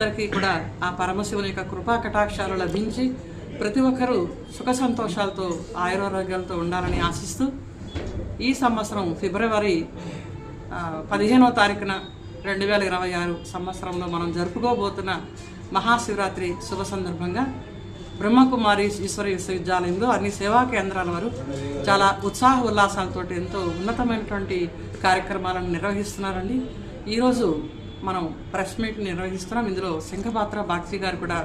అందరికీ కూడా ఆ పరమశివుని యొక్క కృపా కటాక్షాలు లభించి ప్రతి ఒక్కరూ సుఖ సంతోషాలతో ఆయురారోగ్యాలతో ఉండాలని ఆశిస్తూ ఈ సంవత్సరం ఫిబ్రవరి 15వ తారీఖున 2026 సంవత్సరంలో మనం జరుపుకోబోతున్న మహాశివరాత్రి శుభ సందర్భంగా బ్రహ్మకుమారి ఈశ్వర విశ్వవిద్యాలయంలో అన్ని సేవా కేంద్రాల వారు చాలా ఉత్సాహ ఉల్లాసాలతో ఎంతో ఉన్నతమైనటువంటి కార్యక్రమాలను నిర్వహిస్తున్నారండి. ఈరోజు మనం ప్రెస్ మీట్ నిర్వహిస్తున్నాం. ఇందులో శంఖపాత్ర బాగ్జీ గారు కూడా,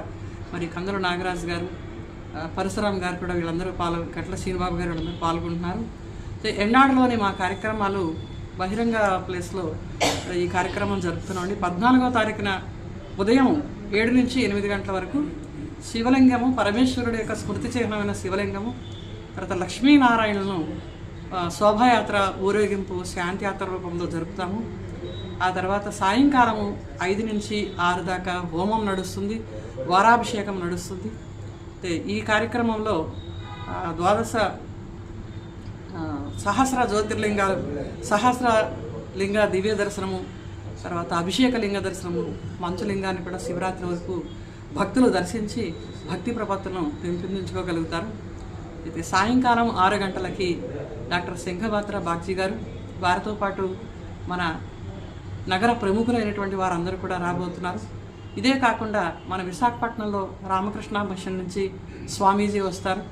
మరి కందుల నాగరాజు గారు, పరశురామ్ గారు కూడా వీళ్ళందరూ కట్ల శ్రీనిబాబు గారు వీళ్ళందరూ పాల్గొంటున్నారు. ఎన్నాడులోని మా కార్యక్రమాలు బహిరంగ ప్లేస్లో ఈ కార్యక్రమం జరుపుతున్నామండి. 14వ తారీఖున ఉదయం 7 నుంచి 8 గంటల వరకు శివలింగము, పరమేశ్వరుడు యొక్క స్మృతి చిహ్నమైన శివలింగము, తర్వాత లక్ష్మీనారాయణను శోభాయాత్ర, ఊరేగింపు, శాంతియాత్ర రూపంలో జరుపుతాము. ఆ తర్వాత సాయంకాలము 5 నుంచి 6 దాకా హోమం నడుస్తుంది, వారాభిషేకం నడుస్తుంది. ఈ కార్యక్రమంలో 12 సహస్ర జ్యోతిర్లింగాలు, సహస్రలింగ దివ్య దర్శనము, తర్వాత అభిషేక లింగ దర్శనము, మంచులింగాన్ని కూడా శివరాత్రి వరకు భక్తులు దర్శించి భక్తి ప్రపత్తులను పెంపొందించుకోగలుగుతారు. అయితే సాయంకాలం 6 గంటలకి డాక్టర్ శంఖపాత్ర బాగ్జీ గారు, వారితో పాటు మన నగర ప్రముఖులైనటువంటి వారందరూ కూడా రాబోతున్నారు. ఇదే కాకుండా మన విశాఖపట్నంలో రామకృష్ణ మిషన్ నుంచి స్వామీజీ వస్తారు.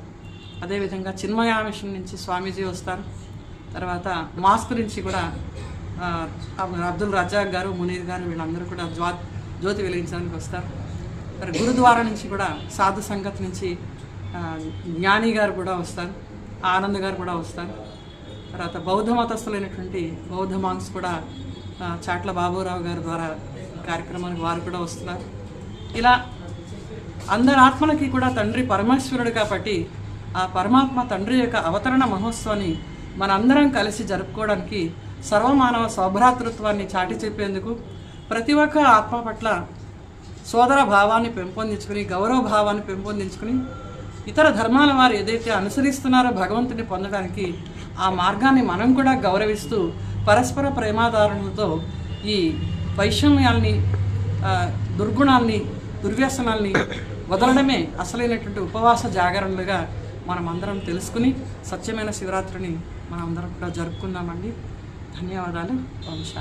అదేవిధంగా చిన్మయ మిషన్ నుంచి స్వామీజీ వస్తారు. తర్వాత మాస్క్ నుంచి కూడా అబ్దుల్ రజాక్ గారు, మునీర్ గారు వీళ్ళందరూ కూడా జ్యోతి వెలిగించడానికి వస్తారు. మరి గురుద్వారా నుంచి కూడా సాధు సంగత్ నుంచి జ్ఞాని గారు కూడా వస్తారు, ఆనంద్ గారు కూడా వస్తారు. తర్వాత బౌద్ధ మతస్థులైనటువంటి బౌద్ధ మాంగ్స్ కూడా చాట్ల బాబురావు గారి ద్వారా కార్యక్రమానికి వారు కూడా వస్తున్నారు. ఇలా అందరి ఆత్మలకి కూడా తండ్రి పరమేశ్వరుడు కాబట్టి ఆ పరమాత్మ తండ్రి యొక్క అవతరణ మహోత్సవాన్ని మనందరం కలిసి జరుపుకోవడానికి, సర్వమానవ సౌభ్రాతృత్వాన్ని చాటి చెప్పేందుకు, ప్రతి ఒక్క ఆత్మ పట్ల సోదర భావాన్ని పెంపొందించుకుని, గౌరవ భావాన్ని పెంపొందించుకుని, ఇతర ధర్మాల వారు ఏదైతే అనుసరిస్తున్నారో భగవంతుని పొందడానికి ఆ మార్గాన్ని మనం కూడా గౌరవిస్తూ పరస్పర ప్రేమాధారణలతో ఈ వైషమ్యాల్ని, దుర్గుణాల్ని, దుర్వ్యసనాల్ని వదలడమే అసలైనటువంటి ఉపవాస జాగరణలుగా మనం అందరం తెలుసుకుని సత్యమైన శివరాత్రిని మనం అందరం కూడా జరుపుకుందామండి. ధన్యవాదాలు. వంశ